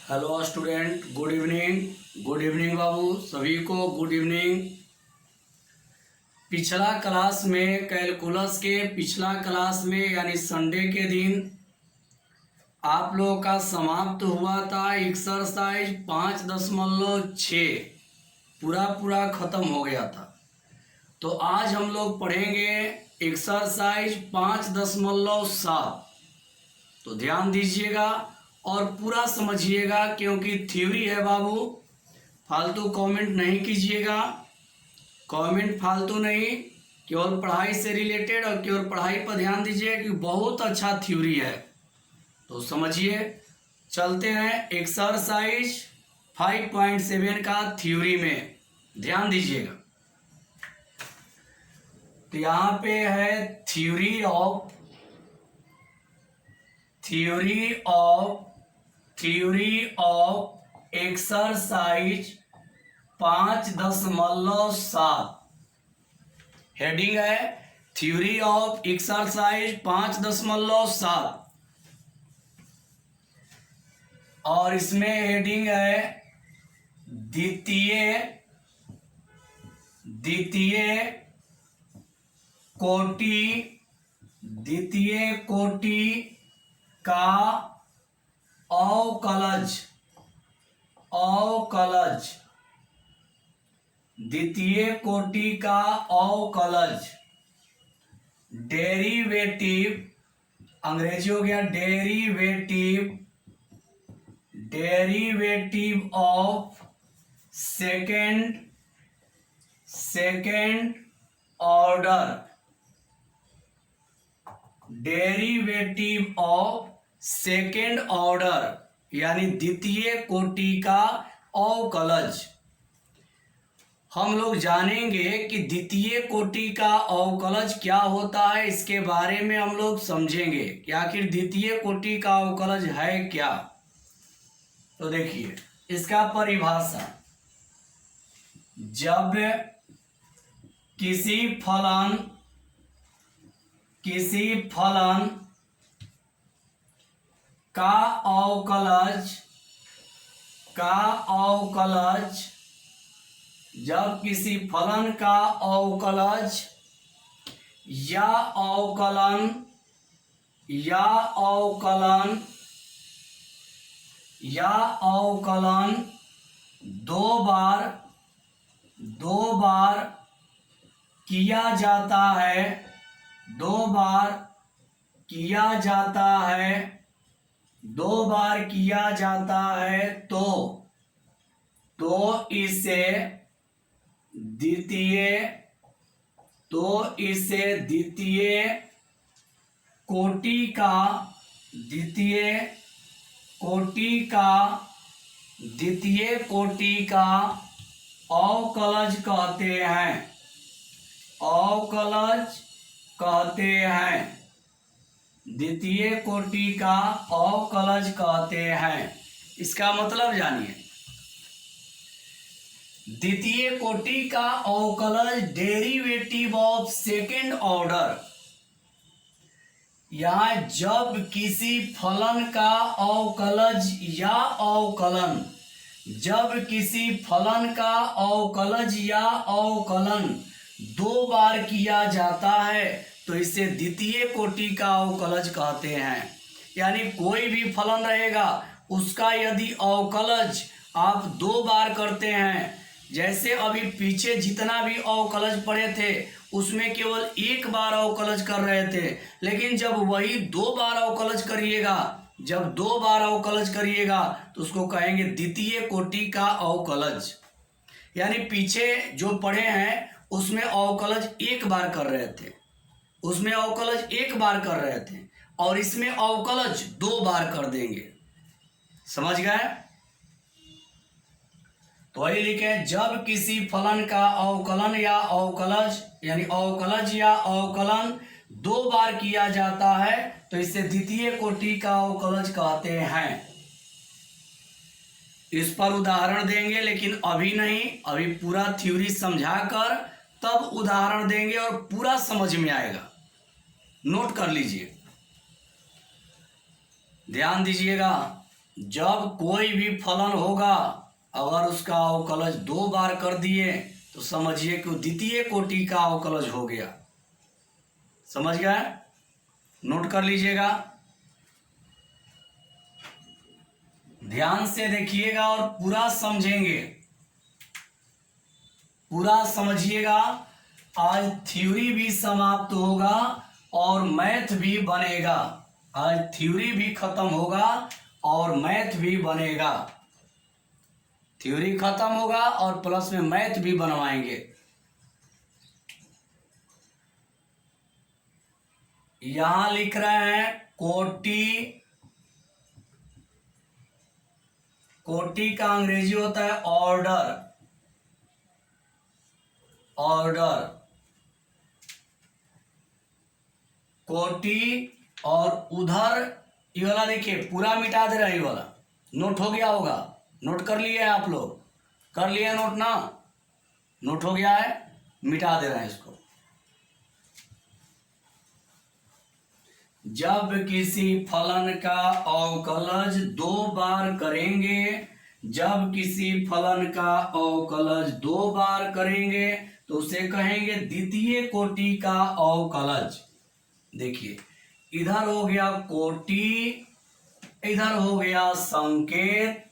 Hello student, good evening. Good evening बाबू, सभी को गुड इवनिंग। पिछला क्लास में कैलकुलस के पिछला क्लास में यानी संडे के दिन आप लोगों का समाप्त हुआ था एक्सरसाइज 5.6 पूरा खत्म हो गया था। तो आज हम लोग पढ़ेंगे एक्सरसाइज 5.7। तो ध्यान दीजिएगा और पूरा समझिएगा, क्योंकि थ्योरी है बाबू। फालतू कमेंट नहीं कीजिएगा, कमेंट फालतू नहीं, केवल पढ़ाई से रिलेटेड और केवल पढ़ाई पर ध्यान दीजिए कि बहुत अच्छा थ्योरी है। तो समझिए, चलते हैं एक्सरसाइज 5.7 का थ्योरी में, ध्यान दीजिएगा। तो यहाँ पे है थ्योरी ऑफ एक्सरसाइज 5.7। हेडिंग है थ्योरी ऑफ एक्सरसाइज 5.7 और इसमें हेडिंग है द्वितीय कोटि का अवकलज। द्वितीय कोटि का अवकलज डेरिवेटिव, अंग्रेजी हो गया derivative of second order, derivative of second order यानी द्वितीय कोटि का अवकलज। हम लोग जानेंगे कि द्वितीय कोटि का अवकलज क्या होता है, इसके बारे में हम लोग समझेंगे कि आखिर द्वितीय कोटि का अवकलज है क्या। तो देखिए इसका परिभाषा, जब किसी फलन का अवकलज जब किसी फलन का अवकलज या अवकलन दो बार किया जाता है, तो इसे द्वितीय कोटि का अवकलज कहते हैं। द्वितीय कोटि का अवकलज कहते हैं। इसका मतलब जानिए, द्वितीय कोटि का अवकलज डेरिवेटिव ऑफ सेकेंड ऑर्डर, यहाँ जब किसी फलन का अवकलज या अवकलन दो बार किया जाता है तो इसे द्वितीय कोटि का अवकलज कहते हैं। यानी कोई भी फलन रहेगा, उसका यदि अवकलज आप दो बार करते हैं, जैसे अभी पीछे जितना भी अवकलज पढ़े थे उसमें केवल एक बार अवकलज कर रहे थे, लेकिन जब वही दो बार अवकलज करिएगा तो उसको कहेंगे द्वितीय कोटि का अवकलज। यानी पीछे जो पढ़े हैं उसमें अवकलज एक बार कर रहे थे और इसमें अवकलज दो बार कर देंगे। समझ गए? तो वही लिखे, जब किसी फलन का अवकलन या अवकलन दो बार किया जाता है तो इसे द्वितीय कोटि का अवकलज कहते हैं। इस पर उदाहरण देंगे, लेकिन अभी नहीं, अभी पूरा थ्योरी समझाकर तब उदाहरण देंगे और पूरा समझ में आएगा। नोट कर लीजिए, ध्यान दीजिएगा। जब कोई भी फलन होगा अगर उसका अवकलज 2 बार कर दिए तो समझिए कि द्वितीय कोटि का अवकलज हो गया। समझ गए? नोट कर लीजिएगा, ध्यान से देखिएगा और पूरा समझेंगे, पूरा समझिएगा। आज थ्योरी भी समाप्त होगा और मैथ भी बनेगा। आज थ्योरी भी खत्म होगा और मैथ भी बनेगा। थ्योरी खत्म होगा और प्लस में मैथ भी बनवाएंगे। यहां लिख रहे हैं कोटि का अंग्रेजी होता है ऑर्डर। कोटि और उधर ये वाला देखिए पूरा मिटा दे रहा है, ये वाला नोट हो गया होगा। नोट कर लिए हैं आप लोग? कर लिए नोट ना? नोट हो गया है, मिटा दे रहे हैं इसको। जब किसी फलन का अवकलज 2 बार करेंगे, जब किसी फलन का अवकलज 2 बार करेंगे तो उसे कहेंगे द्वितीय कोटि का अवकलज। देखिए इधर हो गया कोटि, इधर हो गया संकेत,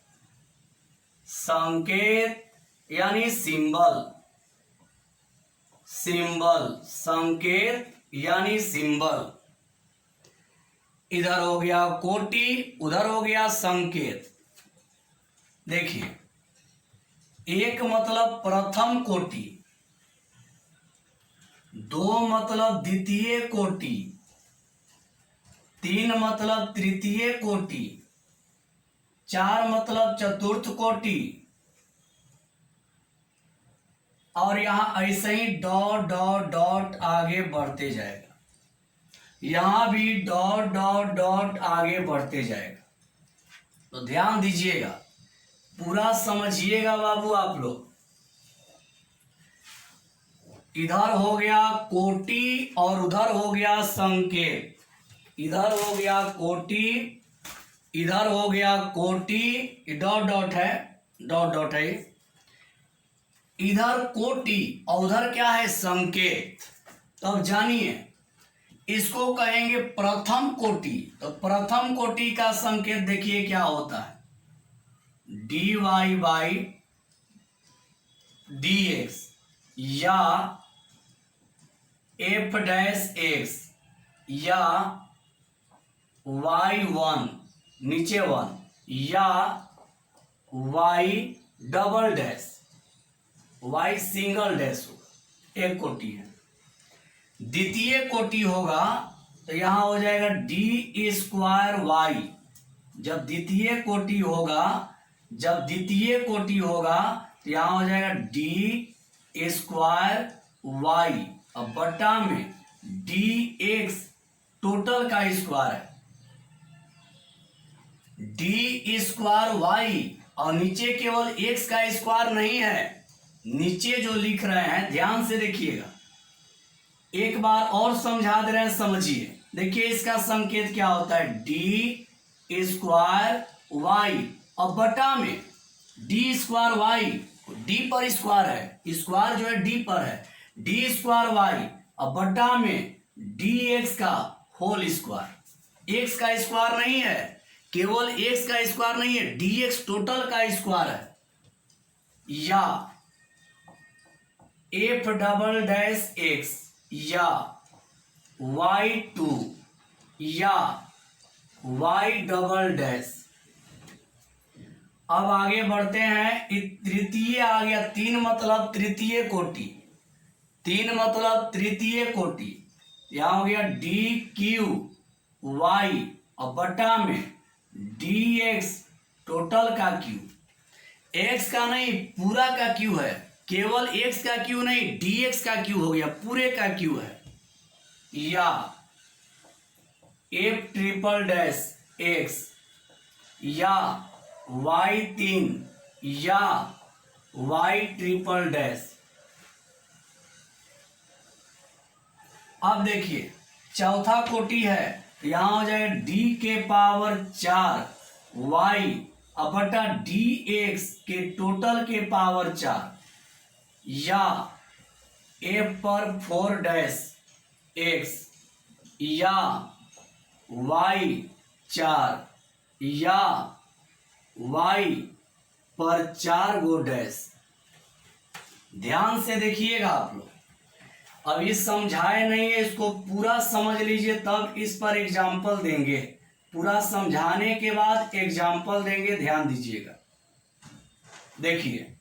संकेत यानी सिंबल, सिंबल संकेत यानी सिंबल। इधर हो गया कोटि, उधर हो गया संकेत। देखिए एक मतलब प्रथम कोटि, 2 मतलब द्वितीय कोटि, 3 मतलब तृतीय कोटि, 4 मतलब चतुर्थ कोटि, और यहां ऐसे ही डॉट डॉट डॉट आगे बढ़ते जाएगा। यहां भी डॉट डॉट डॉट आगे बढ़ते जाएगा। तो ध्यान दीजिएगा, पूरा समझिएगा बाबू आप लोग। इधर हो गया कोटि और उधर हो गया संकेत। इधर हो गया कोटि, इधर हो गया कोटि, डॉट डॉट है, डॉट डॉट है। इधर कोटि और उधर क्या है? संकेत। तो अब जानिए इसको कहेंगे प्रथम कोटि। तो प्रथम कोटि का संकेत देखिए क्या होता है, dy बाई dx या f डैश x या y1 नीचे 1 या y double dash, y single dash होगा, एक कोटि है। द्वितीय कोटि होगा तो यहां हो जाएगा डी स्क्वायर वाई। जब द्वितीय कोटि होगा, जब द्वितीय कोटि होगा तो यहां हो जाएगा डी स्क्वायर वाई और बट्टा में डी एक्स टोटल का स्क्वायर है, डी स्क्वायर वाई। और नीचे केवल एक्स का स्क्वायर नहीं है, नीचे जो लिख रहे हैं ध्यान से देखिएगा, एक बार और समझा दे रहे हैं, समझिए। देखिए इसका संकेत क्या होता है, डी स्क्वायर वाई और बटा में डी स्क्वायर वाई, डी पर स्क्वायर है, स्क्वायर जो है डी पर है, डी स्क्वायर वाई और बटा में डी एक्स का होल स्क्वायर। एक्स का स्क्वायर नहीं है, केवल एक्स का स्क्वायर नहीं है, डी एक्स टोटल का स्क्वायर है। या एफ डबल डैश एक्स या y2 या y डबल डैश। अब आगे बढ़ते हैं, तृतीय आ गया, 3 मतलब तृतीय कोटि, 3 मतलब तृतीय कोटि। यहां हो गया डी क्यू वाई और बटा में डी एक्स टोटल का क्यू, एक्स का नहीं पूरा का क्यू है, केवल एक्स का क्यू नहीं डी एक्स का क्यू हो गया, पूरे का क्यू है। या एफ ट्रिपल डैश एक्स या y3 या y ट्रिपल डैश। अब देखिए चौथा कोटि है, यहां हो जाएगा d के पावर 4 वाई अपटा डी एक्स के टोटल के पावर 4 या एफ पर 4 डैश एक्स या वाई 4 या वाई पर 4 गो डैश। ध्यान से देखिएगा आप लोग, अब ये समझाए नहीं है, इसको पूरा समझ लीजिए तब इस पर एग्जाम्पल देंगे। पूरा समझाने के बाद एग्जाम्पल देंगे, ध्यान दीजिएगा। देखिए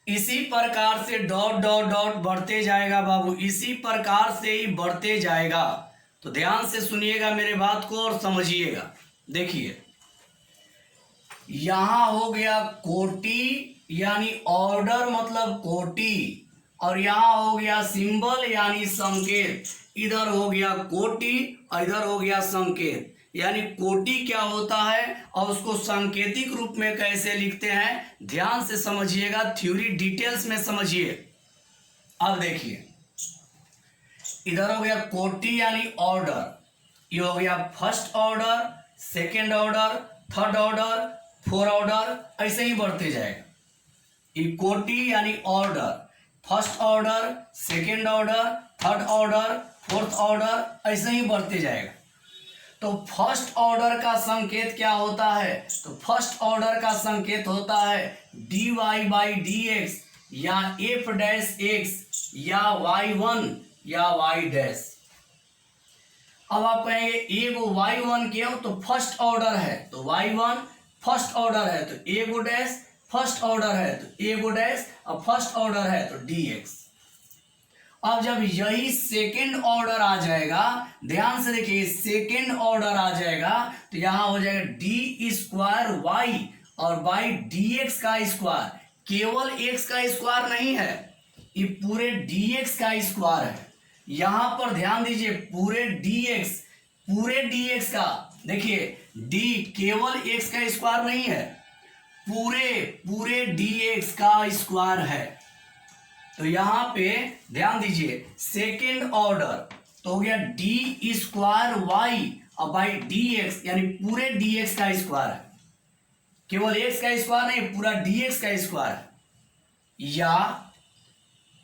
इसी प्रकार से डॉट डॉट डॉट बढ़ते जाएगा बाबू, इसी प्रकार से ही बढ़ते जाएगा। तो ध्यान से सुनिएगा मेरे बात को और समझिएगा। देखिए यहां हो गया कोटि यानी ऑर्डर मतलब कोटि, और यहां हो गया सिंबल यानी संकेत। इधर हो गया कोटि और इधर हो गया संकेत। यानी कोटि क्या होता है और उसको सांकेतिक रूप में कैसे लिखते हैं, ध्यान से समझिएगा, थ्योरी डिटेल्स में समझिए। अब देखिए इधर हो गया कोटि यानी ऑर्डर, ये हो गया first order, second order, third order, fourth order, ऐसे ही बढ़ते जाएगा। ये कोटि यानी order, first order, second order, third order, fourth order, ऐसे ही बढ़ते जाएगा। तो फर्स्ट ऑर्डर का संकेत क्या होता है, तो फर्स्ट ऑर्डर का संकेत होता है d y by d x या एफ डैश एक्स या वाई वन या वाई डैश। अब आप कहेंगे एगो वाई वन क्यों, तो फर्स्ट ऑर्डर है तो वाई वन, फर्स्ट ऑर्डर है तो एगो डैश, फर्स्ट ऑर्डर है तो एगो डैश, और फर्स्ट ऑर्डर है तो डी एक्स। अब जब यही सेकेंड ऑर्डर आ जाएगा, ध्यान से देखिए सेकेंड ऑर्डर आ जाएगा तो यहां हो जाएगा डी स्क्वायर वाई और बाई डी एक्स का स्क्वायर। केवल एक्स का स्क्वायर नहीं है, ये पूरे डी एक्स का स्क्वायर है। यहां पर ध्यान दीजिए पूरे डी एक्स का, देखिए डी केवल एक्स का स्क्वायर नहीं है, पूरे डी एक्स का स्क्वायर है। तो यहां पे ध्यान दीजिए सेकेंड ऑर्डर तो हो गया डी स्क्वायर वाई और बाई डी एक्स, यानी पूरे डी एक्स का स्क्वायर है, केवल एक्स का स्क्वायर नहीं, पूरा डी एक्स का स्क्वायर है, या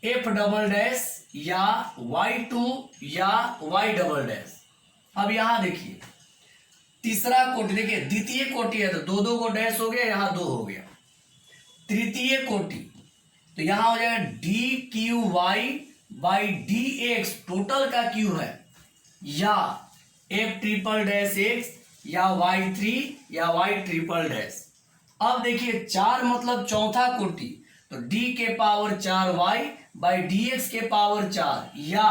एफ डबल डैश या वाई टू या वाई डबल डैश। अब यहां देखिए तीसरा कोटि, देखिए द्वितीय कोटि है तो दो दो को डैश हो गया, यहां दो हो गया। तृतीय कोटि तो यहां हो जाएगा d cube y by d x, total का क्यू है, या एफ ट्रिपल डैश एक्स या वाई थ्री या वाई ट्रिपल डैश। अब देखिए चार मतलब चौथा कोटि तो डी के power 4 y by d x के पावर 4 या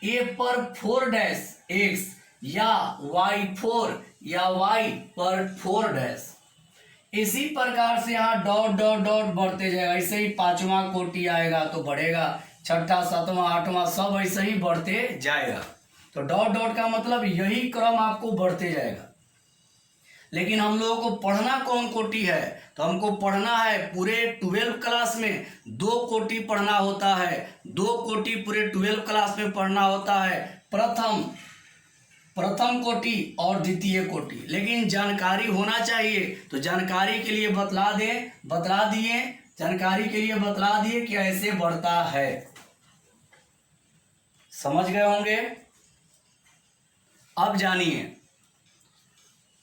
एफ पर 4 डैश एक्स या वाई 4 या वाई पर 4 डैश। इसी प्रकार से यहाँ डॉट डॉट डॉट बढ़ते जाएगा, ऐसे ही पांचवा कोटि आएगा तो बढ़ेगा, छठा सातवां आठवां सब ऐसे ही बढ़ते जाएगा। तो डॉट डॉट का मतलब यही क्रम आपको बढ़ते जाएगा। लेकिन हम लोगों को पढ़ना कौन कोटि है, तो हमको पढ़ना है पूरे 12 क्लास में 2 कोटि पढ़ना होता है, 2 कोटि पूरे 12 क्लास में पढ़ना होता है, प्रथम कोटि और द्वितीय कोटि। लेकिन जानकारी होना चाहिए, तो जानकारी के लिए बतला दिए जानकारी के लिए बतला दिए कि ऐसे बढ़ता है। समझ गए होंगे। अब जानिए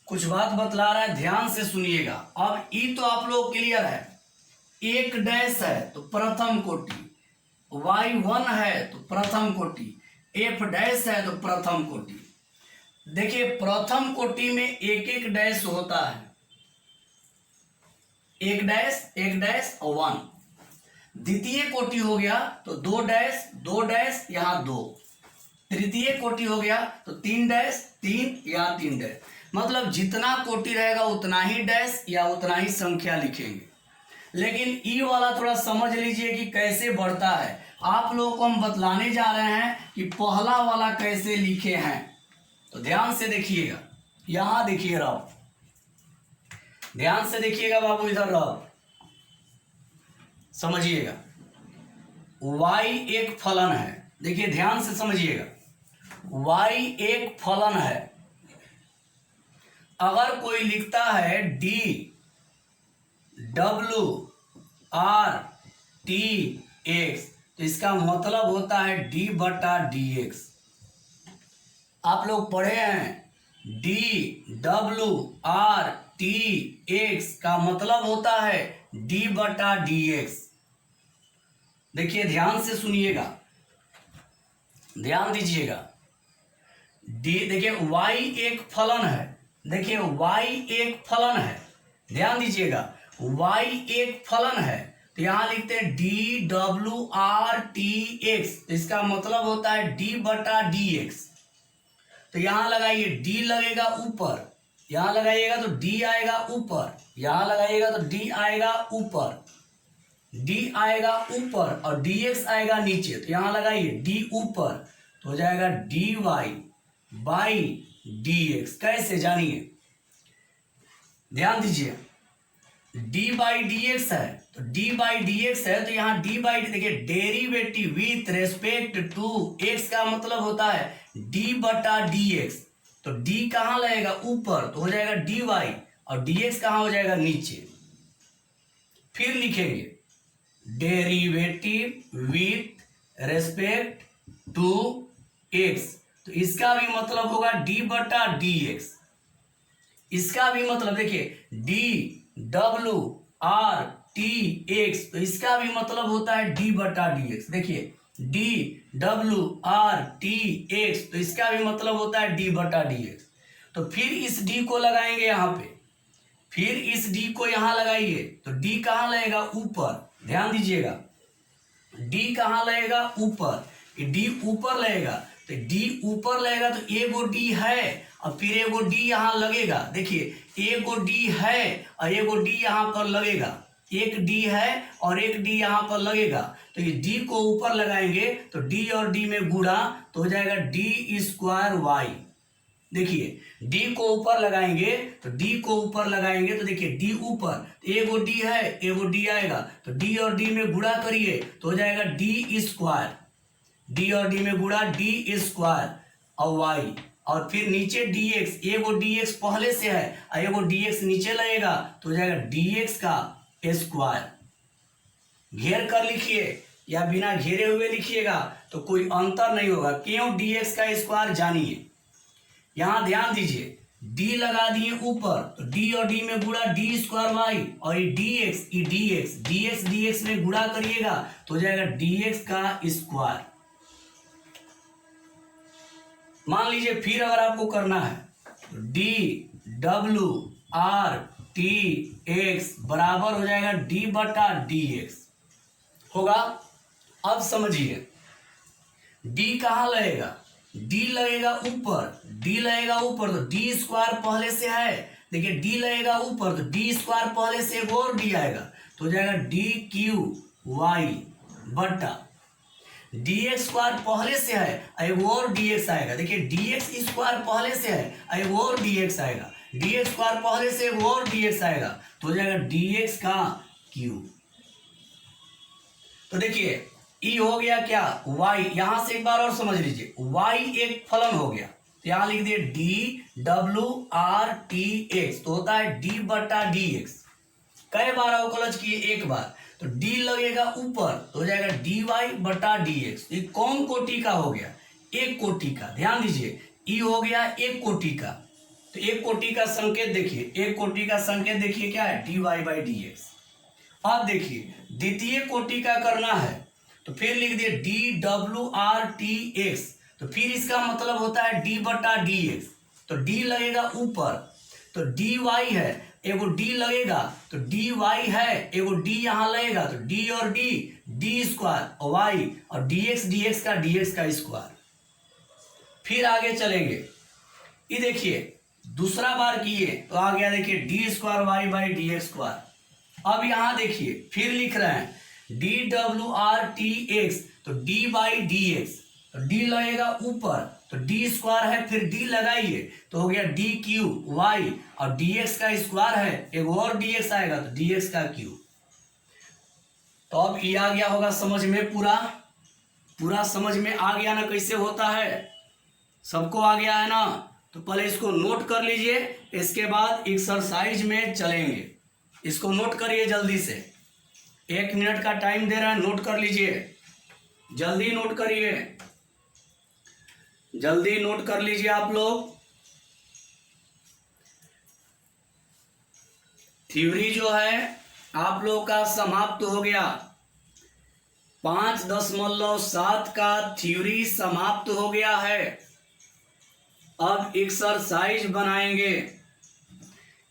कुछ बात बतला रहा है, ध्यान से सुनिएगा। अब ई तो आप लोग क्लियर है, एक डैश है तो प्रथम कोटि, y1 है तो प्रथम कोटि, f डैश है तो प्रथम कोटि। देखिए प्रथम कोटि में एक एक डैश होता है, एक डैश और 1। द्वितीय कोटि हो गया तो 2 डैश यहाँ 2। तृतीय कोटि हो गया तो 3 डैश 3 या 3 डैश। मतलब जितना कोटि रहेगा उतना ही डैश या उतना ही संख्या लिखेंगे। लेकिन ई वाला थोड़ा समझ लीजिए कि कैसे बढ़ता है। आप लोगों को हम बतलाने जा रहे हैं कि पहला वाला कैसे लिखे हैं, तो ध्यान से देखिएगा। यहां देखिए रहो, ध्यान से देखिएगा बाबू, इधर रहो, समझिएगा। y एक फलन है, देखिए ध्यान से समझिएगा, y एक फलन है अगर कोई लिखता है डी डब्ल्यू आर टी एक्स, तो इसका मतलब होता है डी बटा डी एक्स। आप लोग पढ़े हैं डी डब्ल्यू आर टी एक्स का मतलब होता है डी बटा डी एक्स। देखिए ध्यान से सुनिएगा, ध्यान दीजिएगा। डी देखिए y एक फलन है, देखिए y एक फलन है, ध्यान दीजिएगा y एक फलन है। तो यहां लिखते हैं डी डब्ल्यू आर टी एक्स, तो इसका मतलब होता है डी बटा डी एक्स। तो यहां लगाइए डी लगेगा ऊपर, यहां लगाइएगा तो डी आएगा ऊपर, यहां लगाइएगा तो डी आएगा ऊपर, डी आएगा ऊपर और डी एक्स आएगा नीचे। तो यहां लगाइए डी ऊपर, तो हो जाएगा d y by d x. कैसे जानिए, ध्यान दीजिए। डी बाई डी एक्स है तो डी बाई डी एक्स है, तो यहाँ डी बाई देखिए derivative with respect to x का मतलब होता है डी बटा डी एक्स। तो डी कहाँ लगेगा ऊपर, तो हो जाएगा डी वाई और डी एक्स कहाँ हो जाएगा नीचे। फिर लिखेंगे derivative with respect to x, तो इसका भी मतलब होगा डी बटा डी एक्स। इसका भी मतलब देखिए डी डब्ल्यू आर टी एक्स, तो इसका भी मतलब होता है डी बटा डी एक्स। देखिए डी डब्ल्यू आर टी एक्स, तो इसका भी मतलब होता है डी बटा डी एक्स। तो फिर इस डी को लगाएंगे यहाँ पे, फिर इस डी को यहाँ लगाइए तो डी कहाँ लगेगा ऊपर, ध्यान दीजिएगा डी कहाँ लगेगा ऊपर, डी ऊपर लगेगा। तो डी ऊपर लगेगा तो एगो डी है और फिर एगो डी यहाँ लगेगा। देखिए एगो डी है और एगो डी यहाँ पर लगेगा, एक डी है और एक डी यहाँ पर लगेगा। तो ये डी को ऊपर लगाएंगे तो डी और डी में गुणा तो हो जाएगा डी स्क्वायर वाई। देखिए डी को ऊपर लगाएंगे तो डी को ऊपर लगाएंगे तो देखिए डी ऊपर, तो एगो डी है एगो डी आएगा, तो डी और डी में गुणा करिए तो हो जाएगा डी स्क्वायर, डी और डी में गुणा डी स्क्वायर और वाई, और फिर नीचे डी एक्स, एगो डी एक्स पहले से है और एगो डी एक्स नीचे लगेगा तो हो जाएगा डी एक्स का स्क्वायर। घेर कर लिखिए या बिना घेरे हुए लिखिएगा तो कोई अंतर नहीं होगा। क्यों डी एक्स का स्क्वायर जानिए। यहां ध्यान दीजिए डी लगा दिए ऊपर तो डी और डी में गुणा डी स्क्वायर वाई, और ये डी एक्स में गुणा करिएगा तो हो जाएगा डी एक्स का स्क्वायर। मान लीजिए फिर अगर आपको करना है तो डी डब्ल्यू आर टी एक्स बराबर हो जाएगा डी बटा डी एक्स होगा। अब समझिए डी कहाँ लगेगा, डी लगेगा ऊपर, डी लगेगा ऊपर तो डी स्क्वायर पहले से है। देखिए डी लगेगा ऊपर तो डी स्क्वायर पहले से एक और डी आएगा तो हो जाएगा डी क्यू वाई बटा डी एक्स स्क्वायर पहले से है एक और डी एक्स आएगा। देखिए डी एक्स स्क्वायर पहले से है एक और डी एक्स आएगा, डी एक्स स्क्वायर पहले से एक और डी एक्स आएगा तो हो जाएगा डी एक्स का क्यूब। तो देखिए ई हो गया क्या y, यहां से एक बार और समझ लीजिए y एक फलन हो गया तो यहां लिख दिए डी डब्ल्यू आर टी एक्स, तो होता है डी बटा डी एक्स। कई बार अवकलज किए, एक बार, तो डी लगेगा ऊपर तो हो जाएगा डी वाई बटा डी एक्स। ये कौन कोटि का हो गया, एक कोटि का। ध्यान दीजिए ई हो गया एक कोटि का, तो एक कोटि का संकेत देखिए, एक कोटि का संकेत देखिए क्या है d y by d x. अब देखिए द्वितीय कोटि का करना है तो फिर लिख दिए डी डब्ल्यू आर टी एक्स, तो फिर इसका मतलब होता है डी बटा डी एक्स। तो डी लगेगा ऊपर तो डी वाई है, एगो डी लगेगा तो डी वाई है, एगो डी यहाँ लगेगा तो डी और डी स्क्वायर और वाई और डी एक्स का स्क्वायर। फिर आगे चलेंगे, ये देखिए दूसरा बार किए तो आ गया देखिए d square y by d x square. अब यहां देखिए फिर लिख रहे हैं डी डब्ल्यू आर टी एक्स, तो डी बाई डी एक्स, तो डी लगेगा ऊपर तो डी स्क्वायर है, फिर डी लगाइए तो हो गया डी क्यू वाई और डी एक्स का स्क्वायर है, एक और डी एक्स आएगा तो डी एक्स का क्यू। तो अब ये आ गया होगा समझ में, पूरा समझ में आ गया ना कैसे होता है, सबको आ गया है ना। तो पहले इसको नोट कर लीजिए, इसके बाद एक्सरसाइज में चलेंगे। इसको नोट करिए जल्दी से, 1 मिनट का टाइम दे रहा है, नोट कर लीजिए, जल्दी नोट करिए, जल्दी नोट कर लीजिए आप लोग। थ्योरी जो है आप लोग का समाप्त हो गया। 5.7 का थ्योरी समाप्त हो गया है। अब एक्सरसाइज बनाएंगे।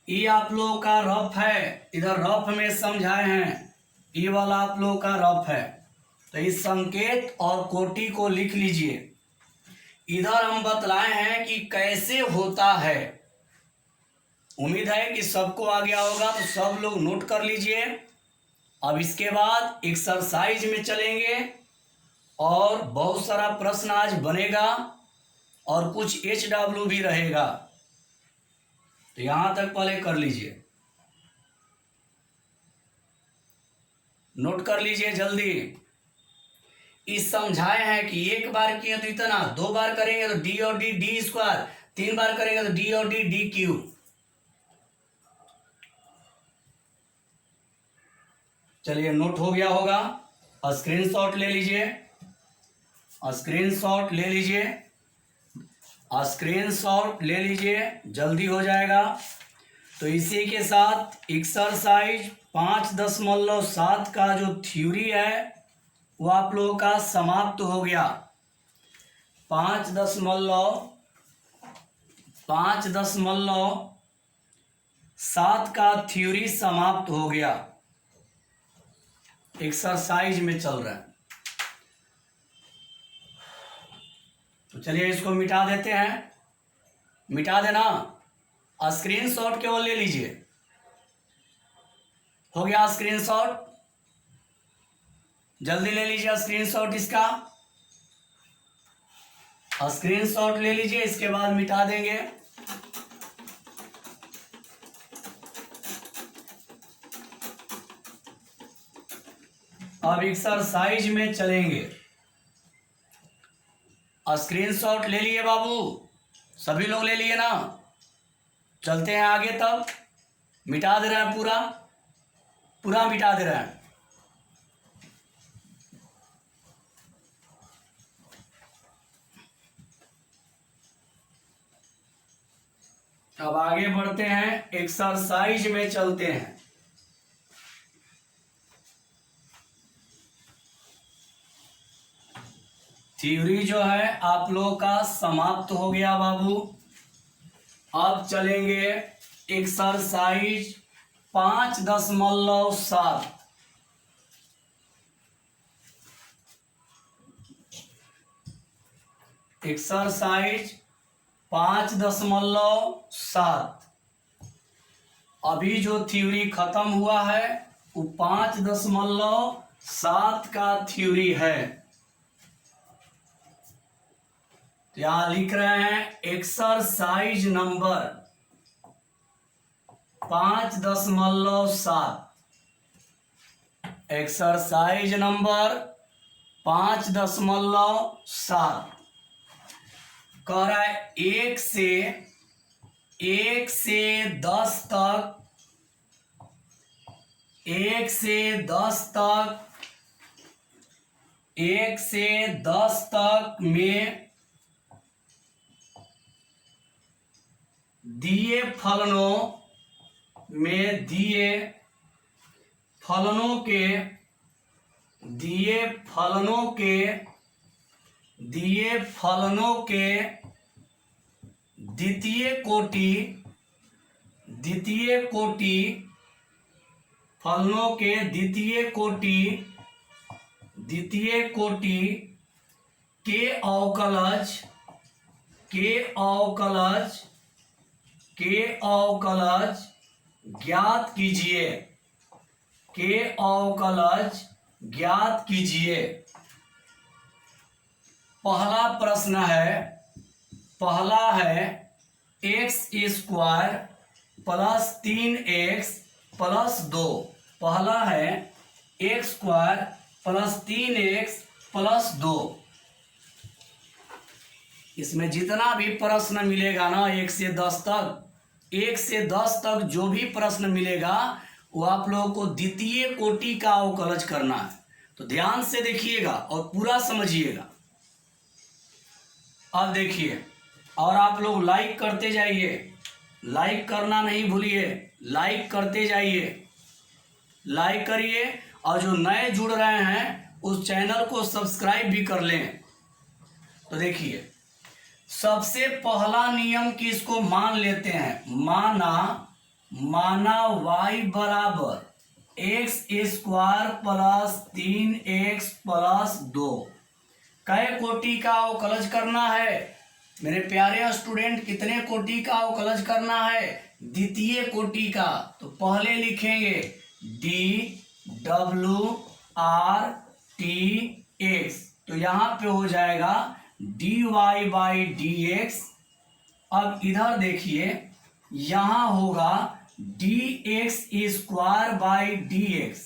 ये आप लोगों का रफ है, इधर रफ में समझाए हैं, ये वाला आप लोगों का रफ है। तो इस संकेत और कोटि को लिख लीजिए। इधर हम बतलाए हैं कि कैसे होता है। उम्मीद है कि सबको आ गया होगा, तो सब लोग नोट कर लीजिए। अब इसके बाद एक्सरसाइज में चलेंगे और बहुत सारा प्रश्न आज बनेगा और कुछ HW भी रहेगा। तो यहां तक पहले कर लीजिए, नोट कर लीजिए जल्दी। इस समझाए हैं कि एक बार किए तो इतना, 2 बार करेंगे तो D और D D², 3 बार करेंगे तो D और D DQ। चलिए नोट हो गया होगा, स्क्रीनशॉट ले लीजिए, स्क्रीनशॉट ले लीजिए, स्क्रीनशॉट ले लीजिए, जल्दी हो जाएगा। तो इसी के साथ एक्सरसाइज 5.7 का जो थ्योरी है वो आप लोगों का समाप्त हो गया। 5.7 का थ्योरी समाप्त हो गया। एक्सरसाइज में चल रहा है। तो चलिए इसको मिटा देते हैं, मिटा देना, स्क्रीनशॉट केवल ले लीजिए। हो गया स्क्रीनशॉट, जल्दी ले लीजिए स्क्रीनशॉट इसका, स्क्रीनशॉट ले लीजिए, इसके बाद मिटा देंगे। अब एक्सरसाइज में चलेंगे। स्क्रीनशॉट ले लिए बाबू, सभी लोग ले लिए ना? चलते हैं आगे। तब मिटा दे रहे हैं, पूरा पूरा मिटा दे रहे हैं। अब आगे बढ़ते हैं, एक्सरसाइज में चलते हैं। थ्योरी जो है आप लोगों का समाप्त हो गया बाबू। अब चलेंगे एक्सरसाइज 5.7। एक्सरसाइज 5.7। अभी जो थ्योरी खत्म हुआ है वो 5.7 का थ्योरी है। तो यहां लिख रहे हैं एक्सरसाइज नंबर 5.7। एक्सरसाइज नंबर 5.7 कह रहा है 1 से 10 तक, 1 से 10 तक, 1 से 10 तक में दिए फलनों में दिए फलनों के द्वितीय कोटि फलनों के द्वितीय कोटि के अवकलज ज्ञात कीजिए। पहला प्रश्न है, पहला है x² प्लस 3x प्लस 2। पहला है x² प्लस 3x प्लस 2। इसमें जितना भी प्रश्न मिलेगा ना 1 से 10 तक, 1 से 10 तक जो भी प्रश्न मिलेगा वो आप लोगों को द्वितीय कोटि का अवकलज करना है। तो ध्यान से देखिएगा और पूरा समझिएगा। अब देखिए, और आप लोग लाइक करते जाइए, लाइक करना नहीं भूलिए, लाइक करते जाइए, लाइक करिए। और जो नए जुड़ रहे हैं उस चैनल को सब्सक्राइब भी कर लें। तो देखिए, सबसे पहला नियम किसको मान लेते हैं, माना y बराबर x square plus 3x plus 2 कै कोटि का अवकलज करना है मेरे प्यारे स्टूडेंट? कितने कोटि का अवकलज करना है? द्वितीय कोटि का। तो पहले लिखेंगे dWRTx, तो यहाँ पे हो जाएगा dy/dx। अब इधर देखिए, यहाँ होगा dx²/dx,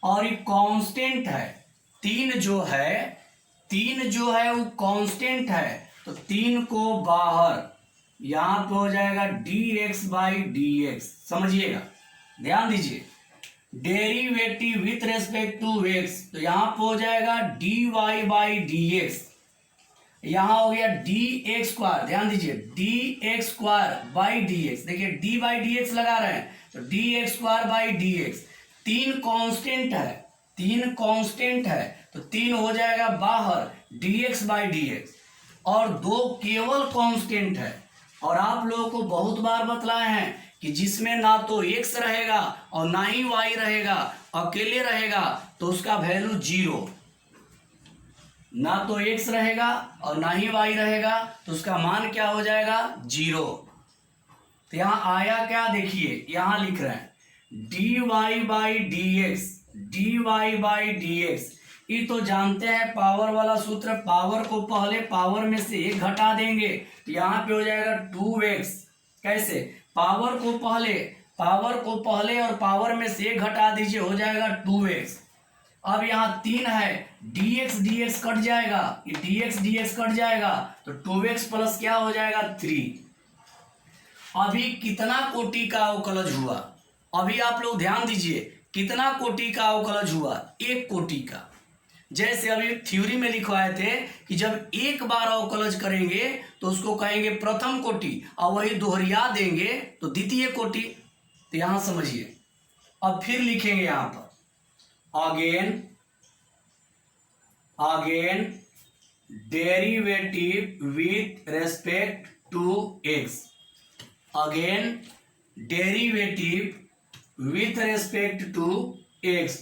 और ये कांस्टेंट है। 3 जो है वो कांस्टेंट है, तो 3 को बाहर, यहाँ पे हो जाएगा dx/dx। समझिएगा, ध्यान दीजिए। Derivative with respect to x, तो यहाँ पे हो जाएगा dy/dx। यहाँ हो गया dx², ध्यान दीजिए, dx²/dx। देखिए d/dx लगा रहे हैं, तो dx²/dx। 3 कांस्टेंट है, तो 3 हो जाएगा बाहर dx/dx, और 2 केवल कांस्टेंट है। और आप लोगों को बहुत बार बतलाए हैं कि जिसमें ना तो x रहेगा और ना ही y रहेगा, अकेले रहेगा, तो उसका वैल्यू 0। ना तो x रहेगा और ना ही y रहेगा, तो उसका मान क्या हो जाएगा? 0। तो यहाँ आया क्या, देखिए यहाँ लिख रहे हैं dy/dx। ये तो जानते हैं पावर वाला सूत्र, पावर को पहले पावर में से 1 घटा देंगे, तो यहाँ पे हो जाएगा 2x। कैसे? पावर को पहले और पावर में से 1 घटा दीजिए, हो जाएगा 2x। अब यहाँ 3 है, dx कट जाएगा, ये dx कट जाएगा, तो 2x प्लस क्या हो जाएगा? 3। अभी कितना कोटि का अवकलज हुआ? अभी आप लोग ध्यान दीजिए, कितना कोटि का अवकलज हुआ? 1 कोटि का। जैसे अभी थ्योरी में लिखवाए थे कि जब एक बार अवकलज करेंगे तो उसको कहेंगे प्रथम कोटि, और वही दोहरिया देंगे तो द्वितीय कोटि। तो यहां समझिए, अब फिर लिखेंगे यहां पर again derivative with respect to x। Again derivative with respect to x।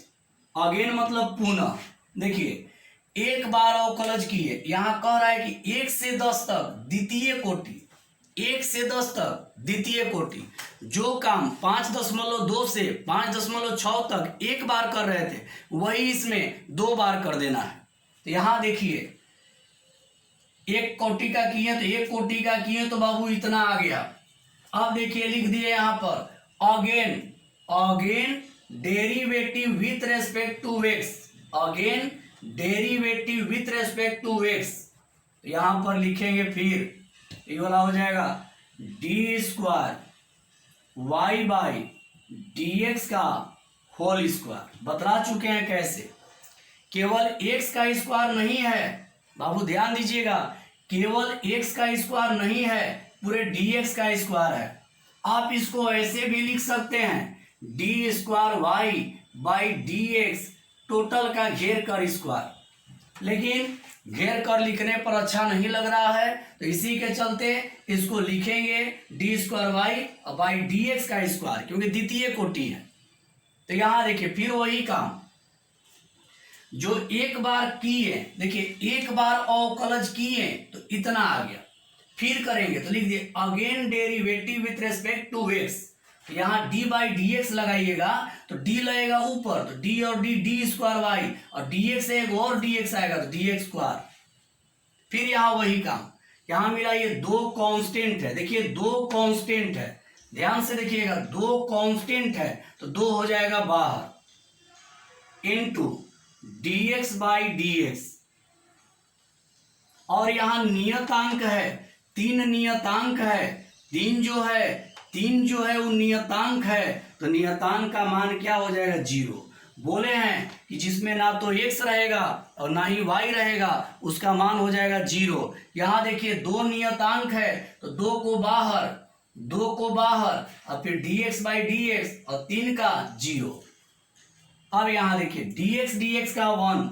Again मतलब पुनः। देखिए, एक बार अवकलज किए, यहां कह रहा है कि 1 से 10 तक द्वितीय कोटि, 1 से 10 तक द्वितीय कोटि। जो काम 5.2 से 5.6 तक एक बार कर रहे थे, वही इसमें 2 बार कर देना है। तो यहां देखिए, 1 कोटि का किए तो 1 कोटि का किए तो बाबू इतना आ गया। अब देखिए लिख दिए यहां पर again derivative with respect to x। Again derivative with respect to x, तो यहां पर लिखेंगे फिर, ये वाला हो जाएगा d²y/dx का होल स्क्वायर। बतला चुके हैं कैसे। केवल x का स्क्वायर नहीं है बाबू, ध्यान दीजिएगा, केवल x का स्क्वायर नहीं है, पूरे dx का स्क्वायर है। आप इसको ऐसे भी लिख सकते हैं d²y/dx टोटल का घेर कर स्क्वायर। लेकिन घेर कर लिखने पर अच्छा नहीं लग रहा है, तो इसी के चलते इसको लिखेंगे d²y/dx का स्क्वायर, क्योंकि द्वितीय कोटि है। तो यहां देखिए फिर वही काम जो एक बार किए, देखिए एक बार अवकलज किए तो इतना आ गया, फिर करेंगे तो लिख दिए again derivative with respect to x। यहाँ d/dx लगाइएगा तो d लगेगा ऊपर, तो d और d²y, और dx एक और dx आएगा तो dx²। फिर यहाँ वही काम, यहाँ मिला ये 2 कांस्टेंट है। देखिए 2 कांस्टेंट है, ध्यान से देखिएगा, 2 कांस्टेंट है, तो 2 हो जाएगा बाहर इनटू dx/dx। और यहाँ नियतांक है, 3 नियतांक है, 3 जो है वो नियतांक है, तो नियतांक का मान क्या हो जाएगा 0। बोले हैं कि जिसमें ना तो x रहेगा और ना ही y रहेगा उसका मान हो जाएगा 0। यहाँ देखिए 2 नियतांक है तो 2 को बाहर और फिर dx/dx और 3 का 0। अब यहाँ देखिए dx का 1,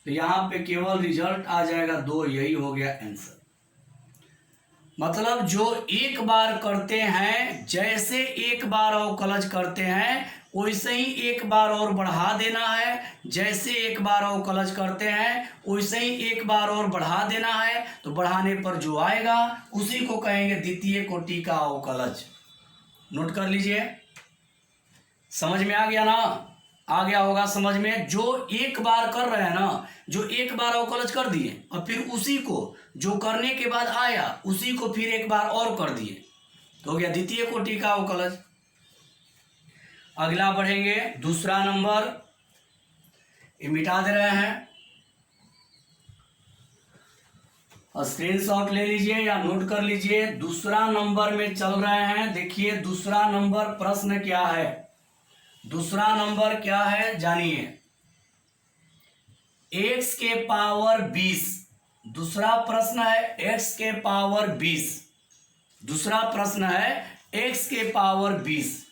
तो यहाँ पे केवल रिजल्ट आ जाएगा 2, यही हो गया आंसर। मतलब जो एक बार करते हैं, जैसे एक बार अवकलज करते हैं वैसे ही एक बार और बढ़ा देना है, जैसे एक बार अवकलज करते हैं वैसे ही एक बार और बढ़ा देना है, तो बढ़ाने पर जो आएगा उसी को कहेंगे द्वितीय कोटि का अवकलज। नोट कर लीजिए, समझ में आ गया ना? आ गया होगा समझ में। जो एक बार कर रहे हैं ना, जो एक बार अवकलज कर दिए और फिर उसी को जो करने के बाद आया उसी को फिर एक बार और कर दिए, तो हो गया द्वितीय कोटि का अवकलज। अगला बढ़ेंगे, दूसरा नंबर, ये मिटा दे रहे हैं, और स्क्रीनशॉट ले लीजिए या नोट कर लीजिए। दूसरा नंबर में चल रहे हैं। देखिए दूसरा नंबर प्रश्न क्या है, दूसरा नंबर क्या है जानिए। x के पावर 20, दूसरा प्रश्न है x के पावर 20, दूसरा प्रश्न है x के पावर 20।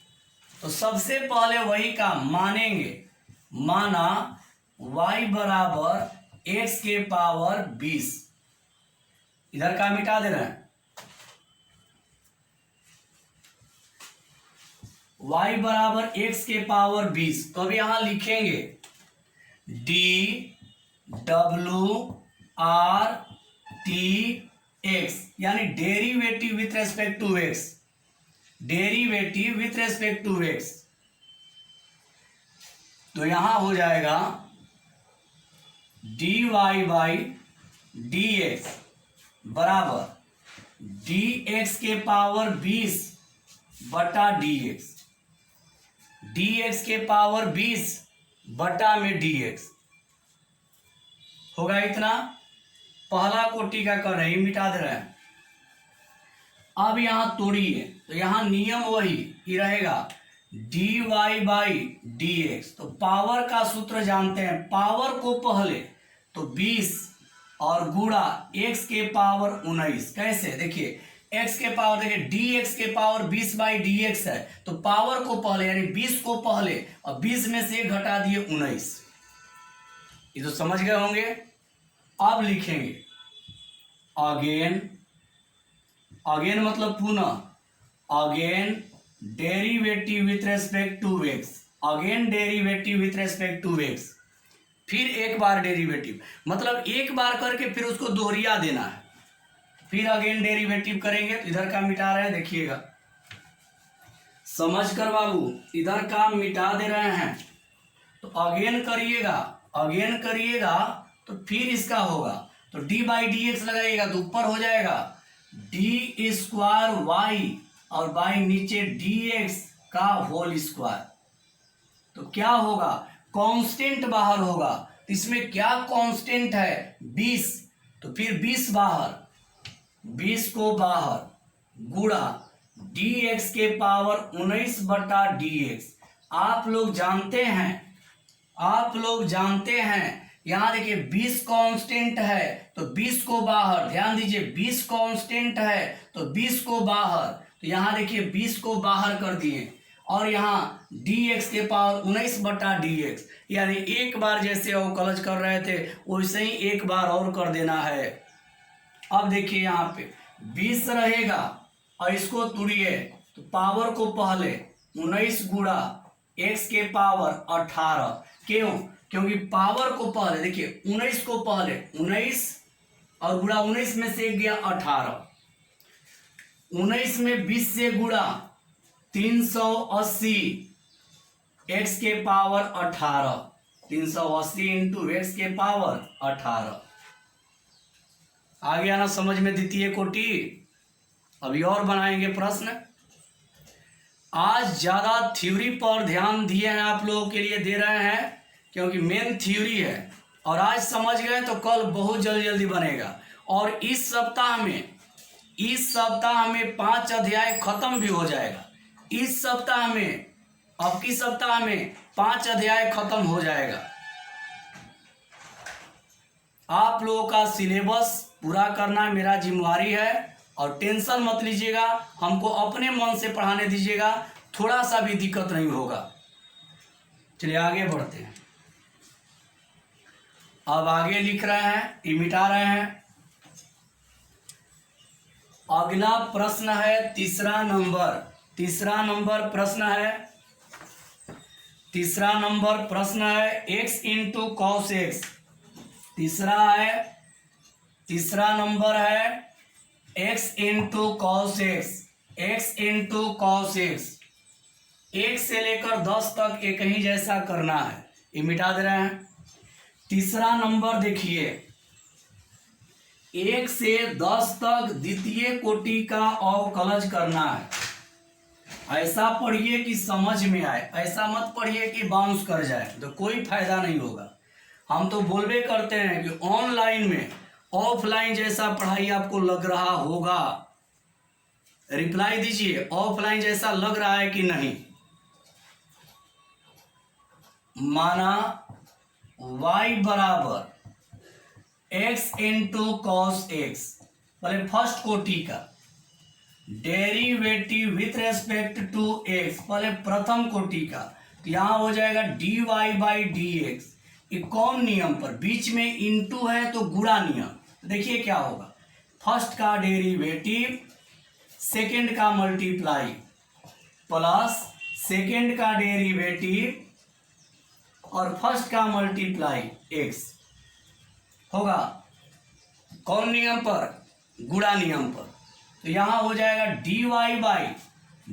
तो सबसे पहले वही काम मानेंगे, माना y बराबर x के पावर 20, इधर का मिटा दे रहे हैं, y बराबर x के पावर 20। तो अब यहां लिखेंगे dWRTx, यानी derivative with respect to x, derivative with respect to x। तो यहां हो जाएगा dy/dx बराबर dx के पावर 20 बटा dx, dx के पावर 20 बटा में dx होगा इतना। पहला कोटि का कर रहे हैं, मिटा दे रहे हैं। अब यहां तोड़िए, तो यहां नियम वही ही रहेगा dy/dx। तो पावर का सूत्र जानते हैं, पावर को पहले तो 20 और गुणा x के पावर 19। कैसे देखिए, x के पावर देखिए dx के पावर 20/dx है, तो पावर को पहले यानी 20 को पहले और 20 में से घटा दिए 19। ये तो समझ गए होंगे। अब लिखेंगे अगेन, अगेन मतलब पुनः, again derivative with respect to x, again derivative with respect to x, फिर एक बार डेरिवेटिव, मतलब एक बार करके फिर उसको दोहरिया देना है, फिर अगेन डेरिवेटिव करेंगे। तो इधर का मिटा रहे हैं, देखिएगा समझ कर बाबू, इधर का मिटा दे रहे हैं। तो अगेन करिएगा, अगेन करिएगा तो फिर इसका होगा, तो d/dx लगाइएगा तो ऊपर हो जाएगा d² y और बाई नीचे dx का होल स्क्वायर। तो क्या होगा, कांस्टेंट बाहर होगा। तो इसमें क्या कांस्टेंट है 20, तो फिर 20 बाहर, 20 को बाहर गुणा dx के पावर 19 बटा dx। आप लोग जानते हैं, आप लोग जानते हैं, यहां देखिए 20 कांस्टेंट है तो 20 को बाहर, ध्यान दीजिए 20 कांस्टेंट है तो 20 को बाहर, तो यहां देखिए 20 को बाहर कर दिए और यहां dx के पावर 19 बटा dx, यानी एक बार जैसे अवकलज कर रहे थे वैसे ही एक बार और कर देना है। अब देखिए यहाँ पे 20 रहेगा और इसको तोड़िए, तो पावर को पहले 19 गुणा x के पावर 18। क्यों? क्योंकि पावर को पहले देखिए 19 को पहले 19 और गुणा 19 में से गया 18, 19 में 20 से गुणा 380 x के पावर 18, 380 इंटू x के पावर 18। आ गया ना समझ में द्वितीय कोटि। अभी और बनाएंगे प्रश्न। आज ज्यादा थ्योरी पर ध्यान दिए हैं, आप लोगों के लिए दे रहे हैं क्योंकि मेन थ्योरी है, और आज समझ गए तो कल बहुत जल्दी जल्दी बनेगा। और इस सप्ताह में 5 अध्याय खत्म भी हो जाएगा। इस सप्ताह में, अब की सप्ताह में 5 अध्याय खत्म हो जाएगा। आप लोगों का सिलेबस पूरा करना मेरा जिम्मेवारी है और टेंशन मत लीजिएगा, हमको अपने मन से पढ़ाने दीजिएगा, थोड़ा सा भी दिक्कत नहीं होगा। चलिए आगे बढ़ते हैं। अब आगे लिख रहे हैं, ये मिटा रहे हैं। अगला प्रश्न है तीसरा नंबर प्रश्न है x इंटू कॉस एक्स। तीसरा नंबर है x इंटू कॉस एक्स। 1 से लेकर 10 तक एक ही जैसा करना है, ये मिटा दे रहे हैं। तीसरा नंबर देखिए, 1 से 10 तक द्वितीय कोटि का अवकलज करना है। ऐसा पढ़िए कि समझ में आए, ऐसा मत पढ़िए कि बाउंस कर जाए, तो कोई फायदा नहीं होगा। हम तो बोलबे करते हैं कि ऑनलाइन में ऑफलाइन जैसा पढ़ाई आपको लग रहा होगा। रिप्लाई दीजिए, ऑफलाइन जैसा लग रहा है कि नहीं। माना y बराबर x इंटू कॉस एक्स, पहले फर्स्ट कोटि का derivative with respect to x, पहले प्रथम कोटि का, तो यहां हो जाएगा dy बाई डी एक्स। ये कौन नियम पर, बीच में इंटू है तो गुणा नियम। देखिए क्या होगा, फर्स्ट का डेरिवेटिव, सेकंड का मल्टीप्लाई, प्लस सेकंड का डेरिवेटिव और फर्स्ट का मल्टीप्लाई x होगा कौन नियम पर, गुणा नियम पर। तो यहां हो जाएगा dy बाई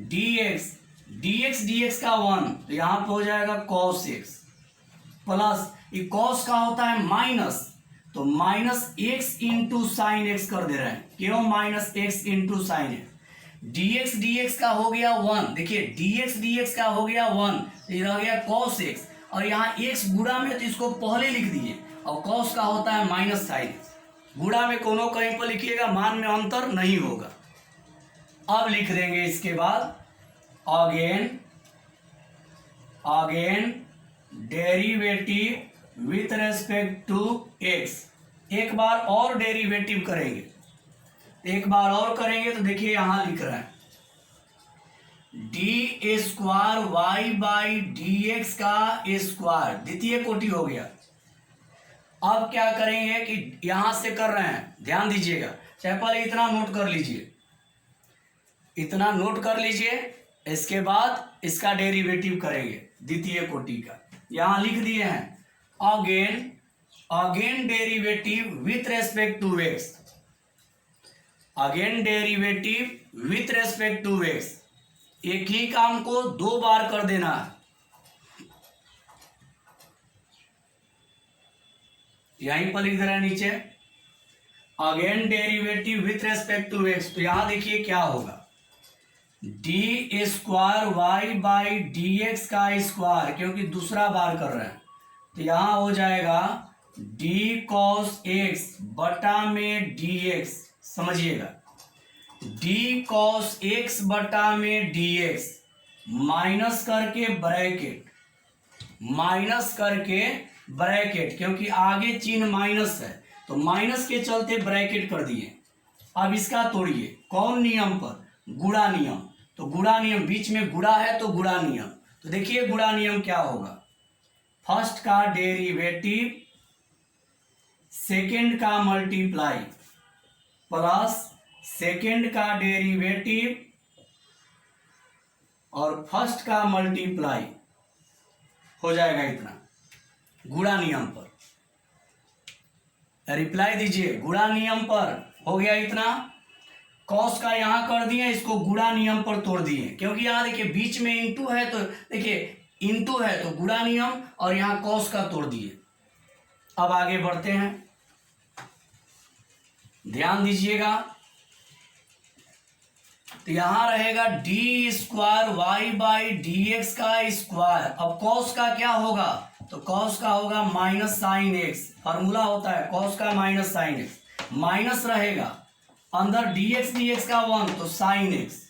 डी एक्स का 1, तो यहां पे हो जाएगा cos x, प्लस ये cos का होता है माइनस, तो minus x into sine x कर दे रहे हैं। क्यों minus x into sine x. dx का हो गया 1, देखिए dx का हो गया 1, तो ये रह गया cos x, और यहाँ x गुणा में तो इसको पहले लिख दिए, और cos का होता है माइनस साइन एक्स। गुणा में कोनो कहीं पर लिखिएगा, मान में अंतर नहीं होगा। अब लिख देंगे इसके बाद again derivative with respect to x। एक बार और डेरिवेटिव करेंगे, तो देखिए यहां लिख रहे हैं d square y by d x का स्क्वायर, द्वितीय कोटि हो गया। अब क्या करेंगे कि यहां से कर रहे हैं, ध्यान दीजिएगा, चाहे पहले इतना नोट कर लीजिए, इसके बाद इसका डेरिवेटिव करेंगे द्वितीय कोटि का। यहां लिख दिए हैं again derivative with respect to x, एक ही काम को 2 बार कर देना है। यहीं पर लिख दे रहा है नीचे again derivative with respect to x. तो यहां देखिए क्या होगा, d square y by d x का स्क्वायर, क्योंकि दूसरा बार कर रहे हैं, तो यहां हो जाएगा डी कॉस एक्स बटा में डी एक्स। समझिएगा, डी कॉस एक्स बटा में डी एक्स, माइनस करके ब्रैकेट, क्योंकि आगे चिन्ह माइनस है तो माइनस के चलते ब्रैकेट कर दिए। अब इसका तोड़िए, कौन नियम पर, गुणा नियम। तो गुणा नियम, बीच में गुणा है तो गुणा नियम। तो देखिए गुणा नियम क्या होगा, फर्स्ट का डेरिवेटिव, सेकंड का मल्टीप्लाई, प्लस सेकंड का डेरिवेटिव और फर्स्ट का मल्टीप्लाई, हो जाएगा इतना गुणा नियम पर। रिप्लाई दीजिए, गुणा नियम पर हो गया इतना। कॉस का यहां कर दिए, इसको गुणा नियम पर तोड़ दिए, क्योंकि यहां देखिए बीच में इंटू है, तो देखिए इंटू है तो गुणा नियम, और यहां कॉस का तोड़ दिए। अब आगे बढ़ते हैं, ध्यान दीजिएगा। तो यहां रहेगा d square y by d x का स्क्वायर। अब कॉस का क्या होगा, तो कॉस का होगा माइनस साइन एक्स, फॉर्मूला होता है कॉस का माइनस साइन एक्स। माइनस रहेगा, अंदर dx dx का 1 तो साइन एक्स,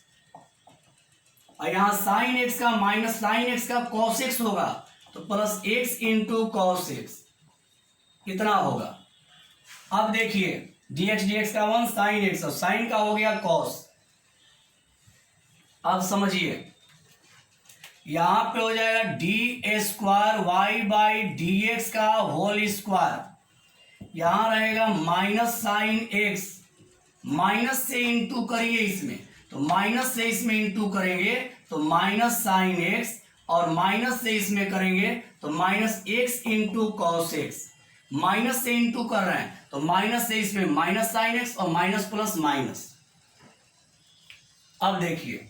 और यहाँ साइन एक्स का माइनस साइन एक्स का कॉस एक्स होगा तो plus x into cos x, कितना होगा। अब देखिए dx dx का 1 साइन एक्स और साइन का हो गया कॉस। अब समझिए यहां पे हो जाएगा d square y by d x का होल स्क्वायर, यहां रहेगा माइनस साइन एक्स, माइनस से इंटू करिए इसमें, तो माइनस से इसमें इंटू करेंगे तो माइनस साइन एक्स, और माइनस से इसमें करेंगे तो minus x into cos x, minus से इंटू कर रहे हैं तो माइनस से इसमें माइनस साइन एक्स और माइनस प्लस माइनस। अब देखिए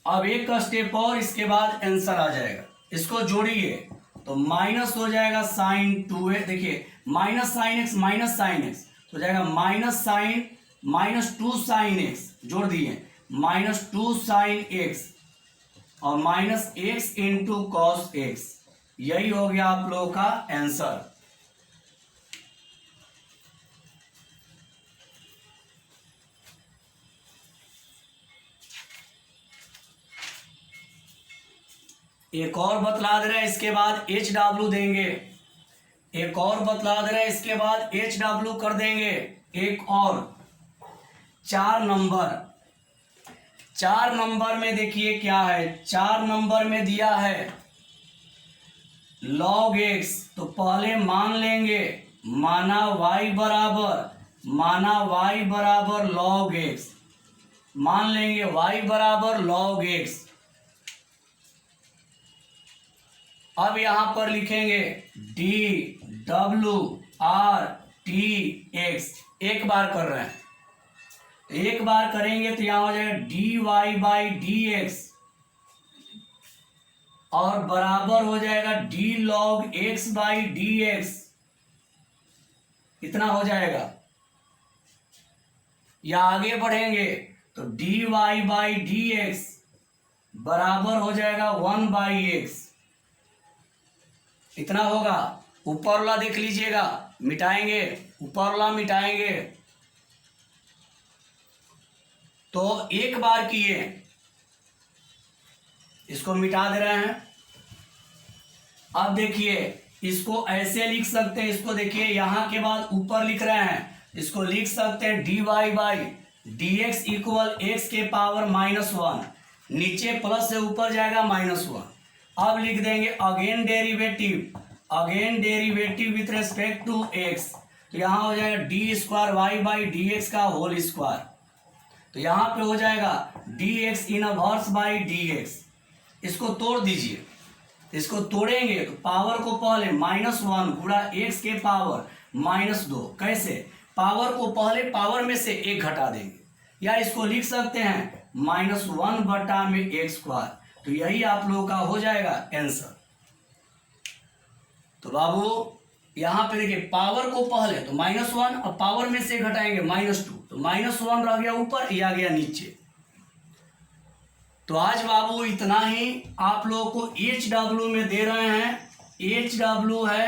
अब एक का स्टेप और, इसके बाद आंसर आ जाएगा, इसको जोड़िए तो माइनस हो जाएगा साइन 2x, देखिए माइनस साइन एक्स तो जाएगा minus sine minus 2 sine x, जोड़ दिए माइनस 2 साइन एक्स और minus x into cos x, यही हो गया आप लोगों का आंसर। एक और बतला दे रहा है, इसके बाद एच डब्ल्यू देंगे, एक और बतला दे रहा है, इसके बाद एच डब्ल्यू कर देंगे। एक और 4 नंबर में देखिए क्या है, 4 नंबर में दिया है log x, तो पहले मान लेंगे माना y बराबर log x, मान लेंगे y बराबर log x। अब यहां पर लिखेंगे डी डब्ल्यू आर टी एक्स, एक बार कर रहे हैं, एक बार करेंगे तो यहां हो जाएगा d y by d x और बराबर हो जाएगा d log x by d x, इतना हो जाएगा। या आगे बढ़ेंगे तो d y by d x बराबर हो जाएगा 1 बाई एक्स, इतना होगा। ऊपर वाला देख लीजिएगा, मिटाएंगे, ऊपर वाला मिटाएंगे तो एक बार किए, इसको मिटा दे रहे हैं। अब देखिए इसको ऐसे लिख सकते हैं, इसको देखिए यहां के बाद ऊपर लिख रहे हैं, इसको लिख सकते हैं d y by d x equal x के पावर -1, नीचे प्लस से ऊपर जाएगा -1। अब लिख देंगे again derivative with respect to x, तो यहां हो जाएगा d square y by d x का होल स्क्वायर, तो यहां पे हो जाएगा d x inverse by d x. इसको तोड़ दीजिए, इसको तोड़ेंगे तो पावर को पहले -1 गुणा एक्स के पावर -2, कैसे, पावर को पहले पावर में से एक घटा देंगे, या इसको लिख सकते हैं -1 बटा में एक्स स्क्वायर, तो यही आप लोगों का हो जाएगा आंसर। तो बाबू यहां पे देखिए पावर को पहले तो -1 और पावर में से घटाएंगे -2, तो -1 रह गया ऊपर, ये आ गया नीचे। तो आज बाबू इतना ही, आप लोगों को एच डब्ल्यू में दे रहे हैं, एच डब्ल्यू है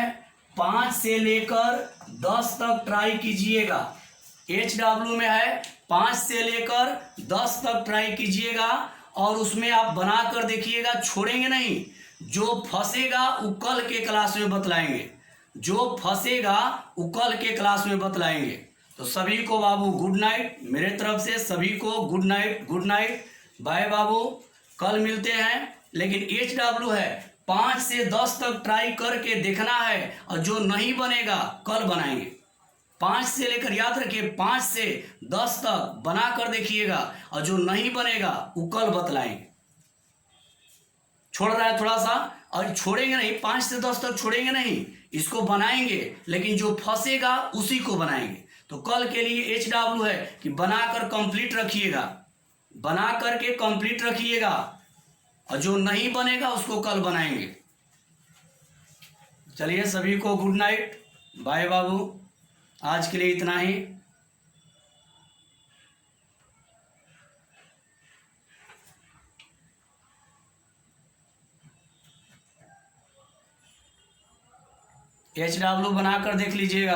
5 से लेकर 10 तक ट्राई कीजिएगा, एच डब्ल्यू में है 5 से लेकर 10 तक ट्राई कीजिएगा और उसमें आप बना कर देखिएगा, छोड़ेंगे नहीं। जो फंसेगा वो कल के क्लास में बतलाएंगे, जो फंसेगा वो कल के क्लास में बतलाएंगे। तो सभी को बाबू गुड नाइट, मेरे तरफ से सभी को good night, good night, bye बाबू, कल मिलते हैं। लेकिन एच डब्ल्यू है 5 से 10 तक ट्राई करके देखना है, और जो नहीं बनेगा कल बनाएंगे। 5 से लेकर याद रखिए 5 से 10 तक बना कर देखिएगा, और जो नहीं बनेगा वो कल बतलाएंगे। छोड़ रहा है थोड़ा सा, और छोड़ेंगे नहीं, 5 से 10 तक छोड़ेंगे नहीं, इसको बनाएंगे, लेकिन जो फंसेगा उसी को बनाएंगे। तो कल के लिए एच डब्ल्यू है कि बनाकर कंप्लीट रखिएगा, बना करके कंप्लीट रखिएगा, और जो नहीं बनेगा उसको कल बनाएंगे। चलिए सभी को गुड नाइट, बाय बाबू, आज के लिए इतना ही। एच डब्ल्यू बनाकर देख लीजिएगा।